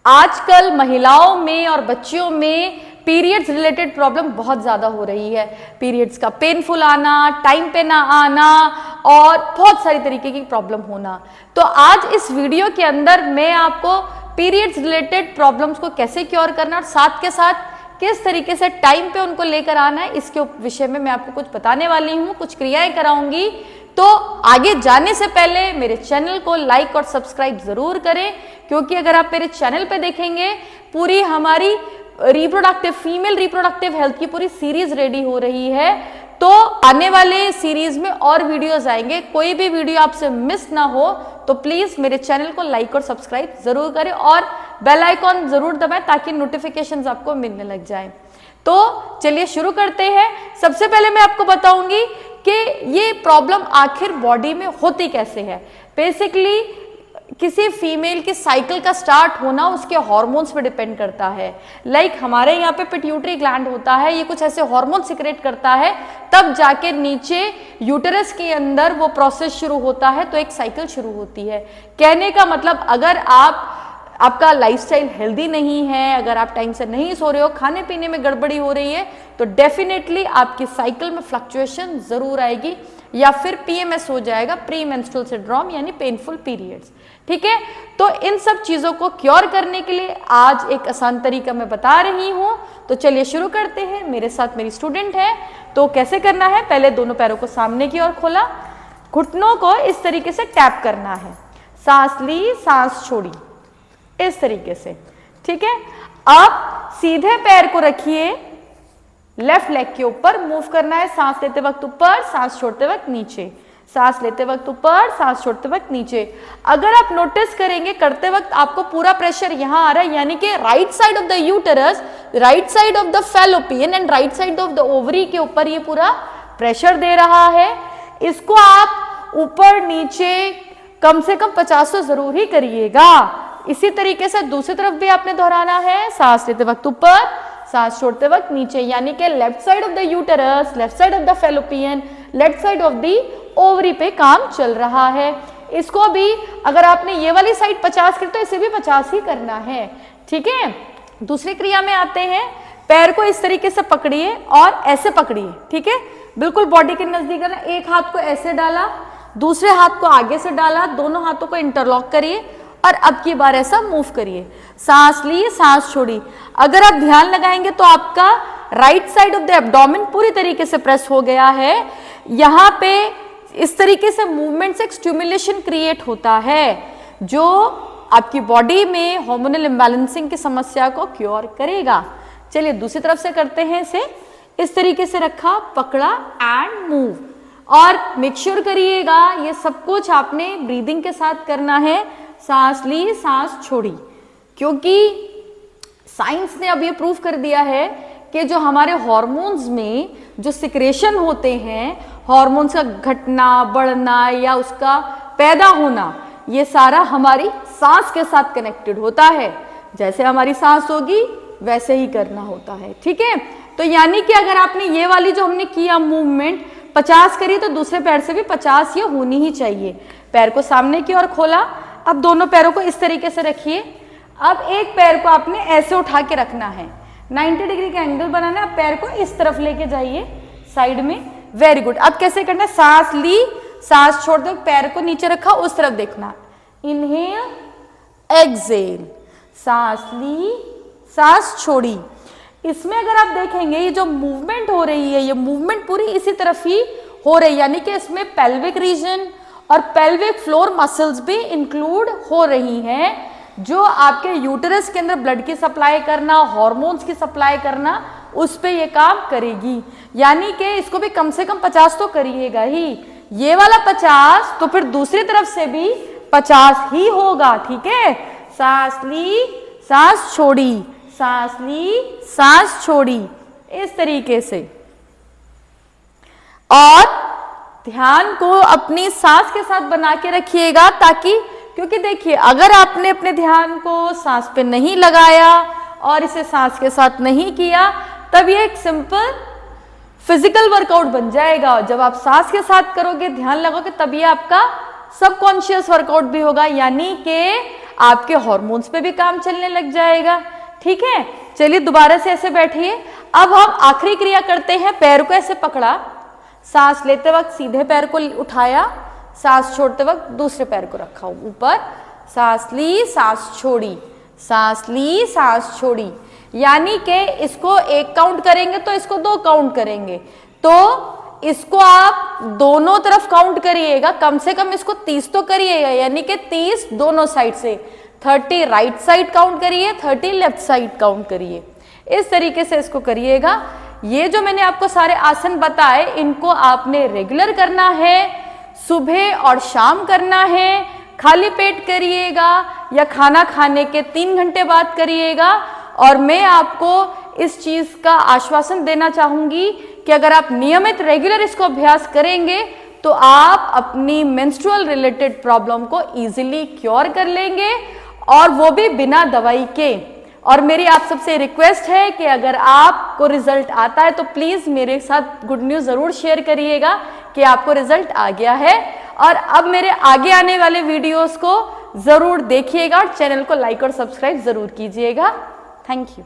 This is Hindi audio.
आजकल महिलाओं में और बच्चियों में पीरियड्स रिलेटेड प्रॉब्लम बहुत ज़्यादा हो रही है। पीरियड्स का पेनफुल आना, टाइम पे ना आना और बहुत सारी तरीके की प्रॉब्लम होना। तो आज इस वीडियो के अंदर मैं आपको पीरियड्स रिलेटेड प्रॉब्लम्स को कैसे क्योर करना और साथ के साथ किस तरीके से टाइम पे उनको लेकर आना है, इसके विषय में मैं आपको कुछ बताने वाली हूँ, कुछ क्रियाएं कराऊंगी। तो आगे जाने से पहले मेरे चैनल को लाइक और सब्सक्राइब जरूर करें, क्योंकि अगर आप मेरे चैनल पे देखेंगे पूरी हमारी फीमेल रिप्रोडक्टिव हेल्थ की पूरी सीरीज रेडी हो रही है। तो आने वाले सीरीज में और वीडियोस आएंगे, कोई भी वीडियो आपसे मिस ना हो तो प्लीज मेरे चैनल को लाइक और सब्सक्राइब जरूर करें और बेल आइकॉन जरूर दबाएं ताकि नोटिफिकेशंस आपको मिलने लग जाएं। तो चलिए शुरू करते हैं। सबसे पहले मैं आपको बताऊंगी कि ये प्रॉब्लम आखिर बॉडी में होती कैसे है। बेसिकली किसी फीमेल की साइकिल का स्टार्ट होना उसके हार्मोन्स पे डिपेंड करता है। लाइक हमारे यहाँ पे पिट्यूटरी ग्लैंड होता है, ये कुछ ऐसे हार्मोन सिक्रेट करता है, तब जाके नीचे यूटेरस के अंदर वो प्रोसेस शुरू होता है, तो एक साइकिल शुरू होती है। कहने का मतलब अगर आपका लाइफस्टाइल हेल्दी नहीं है, अगर आप टाइम से नहीं सो रहे हो, खाने पीने में गड़बड़ी हो रही है, तो डेफिनेटली आपकी साइकिल में फ्लक्चुएशन जरूर आएगी या फिर पीएमएस हो जाएगा, प्री मेंस्ट्रुअल सिंड्रोम यानी पेनफुल पीरियड्स। ठीक है, तो इन सब चीजों को क्योर करने के लिए आज एक आसान तरीका मैं बता रही हूं। तो चलिए शुरू करते हैं। मेरे साथ मेरी स्टूडेंट है। तो कैसे करना है, पहले दोनों पैरों को सामने की ओर खोला, घुटनों को इस तरीके से टैप करना है, सांस ली सांस छोड़ी, इस तरीके से। ठीक है, अब सीधे पैर को रखिए, लेफ्ट लेग के ऊपर मूव करना है। सांस लेते वक्त ऊपर, सांस छोड़ते वक्त नीचे, सांस लेते वक्त ऊपर, सांस छोड़ते वक्त नीचे। अगर आप नोटिस करेंगे करते वक्त आपको पूरा प्रेशर यहां आ रहा है, यानी कि right side of the uterus, right side of the fallopian and right side of the ovary के ऊपर ये पूरा प्रेशर दे रहा है। इसको आप ऊपर नीचे कम से कम 50 तो जरूर ही करिएगा। इसी तरीके से दूसरी तरफ भी आपने दोहराना है, सांस लेते वक्त ऊपर, सांस छोड़ते वक्त नीचे, यानी कि left side of the uterus, left side of the fallopian, left side of the ovary पे काम चल रहा है। इसको भी अगर आपने ये वाली साइड 50 की तो इसे भी 50 ही करना है। ठीक है, दूसरी क्रिया में आते हैं। पैर को इस तरीके से पकड़िए और ऐसे पकड़िए। ठीक है, बिल्कुल बॉडी के नजदीक आना। एक हाथ को ऐसे डाला, दूसरे हाथ को आगे से डाला, दोनों हाथों को इंटरलॉक करिए और अब की बार ऐसा मूव करिए। सांस ली सांस छोड़ी। अगर आप ध्यान लगाएंगे तो आपका right side of the abdomen पूरी तरीके से प्रेस हो गया है। यहाँ पे इस तरीके से मूवमेंट से एक स्टिमुलेशन क्रिएट होता है जो आपकी बॉडी में हार्मोनल इम्बैलेंसिंग की समस्या को क्योर करेगा। चलिए दूसरी तरफ से करते हैं। इसे इस तरीके से रखा, पकड़ा एंड मूव। और मेक श्योर करिएगा ये सब कुछ आपने ब्रीदिंग के साथ करना है। सांस ली सांस छोड़ी, क्योंकि साइंस ने अब ये प्रूव कर दिया है कि जो हमारे हार्मोन्स में जो सिक्रेशन होते हैं, हार्मोन्स का घटना बढ़ना या उसका पैदा होना, ये सारा हमारी सांस के साथ कनेक्टेड होता है। जैसे हमारी सांस होगी वैसे ही करना होता है। ठीक है, तो यानी कि अगर आपने ये वाली जो हमने किया मूवमेंट 50 करी तो दूसरे पैर से भी 50 ये होनी ही चाहिए। पैर को सामने की ओर खोला, अब दोनों पैरों को इस तरीके से रखिए। अब एक पैर को आपने ऐसे उठा के रखना है, 90 डिग्री का एंगल बनाना है। अब पैर को इस तरफ लेके जाइए साइड में। Very good. अब कैसे करना है, सांस ली सांस छोड़ दो, पैर को नीचे रखा, उस तरफ देखना। इनहेल एक्सहेल, सांस ली सांस छोड़ी। इसमें अगर आप देखेंगे ये जो मूवमेंट हो रही है, ये मूवमेंट पूरी इसी तरफ ही हो रही है, यानी कि इसमें पेल्विक रीजन और पेल्विक फ्लोर मसल्स भी इंक्लूड हो रही हैं, जो आपके यूटेरस के अंदर ब्लड की सप्लाई करना, हार्मोन्स की सप्लाई करना, उस पे ये काम करेगी। यानी कि इसको भी कम से कम 50 तो करिएगा ही। ये वाला 50 तो फिर दूसरी तरफ से भी 50 ही होगा। ठीक है, सांस ली सांस छोड़ी, सांस ली सांस छोड़ी, इस तरीके से। और ध्यान को अपनी सांस के साथ बना के रखिएगा, ताकि क्योंकि देखिए अगर आपने अपने ध्यान को सांस पे नहीं लगाया और इसे सांस के साथ नहीं किया, तब ये एक सिंपल फिजिकल वर्कआउट बन जाएगा। और जब आप सांस के साथ करोगे, ध्यान लगाओगे, तब ये आपका सबकॉन्शियस वर्कआउट भी होगा, यानी कि आपके हार्मोन्स पे भी काम चलने लग जाएगा। ठीक है, चलिए दोबारा से ऐसे बैठिए। अब हम आखिरी क्रिया करते हैं। पैर को ऐसे पकड़ा, सांस लेते वक्त सीधे पैर को उठाया, सांस छोड़ते वक्त दूसरे पैर को रखा ऊपर, सांस ली सांस छोड़ी, सांस ली सांस छोड़ी। यानी कि इसको 1 काउंट करेंगे तो इसको 2 काउंट करेंगे, तो इसको आप दोनों तरफ काउंट करिएगा, कम से कम इसको 30 तो करिएगा, यानी कि 30 दोनों साइड से, 30 राइट साइड काउंट करिए, 30 लेफ्ट साइड काउंट करिए। इस तरीके से इसको करिएगा। ये जो मैंने आपको सारे आसन बताए, इनको आपने रेगुलर करना है, सुबह और शाम करना है। खाली पेट करिएगा या खाना खाने के 3 घंटे बाद करिएगा। और मैं आपको इस चीज का आश्वासन देना चाहूंगी कि अगर आप नियमित रेगुलर इसको अभ्यास करेंगे तो आप अपनी मेंस्ट्रुअल रिलेटेड प्रॉब्लम को इजीली क्योर कर लेंगे, और वो भी बिना दवाई के। और मेरी आप सबसे रिक्वेस्ट है कि अगर आपको रिजल्ट आता है तो प्लीज मेरे साथ गुड न्यूज जरूर शेयर करिएगा कि आपको रिजल्ट आ गया है। और अब मेरे आगे आने वाले वीडियोस को जरूर देखिएगा और चैनल को लाइक और सब्सक्राइब जरूर कीजिएगा। Thank you.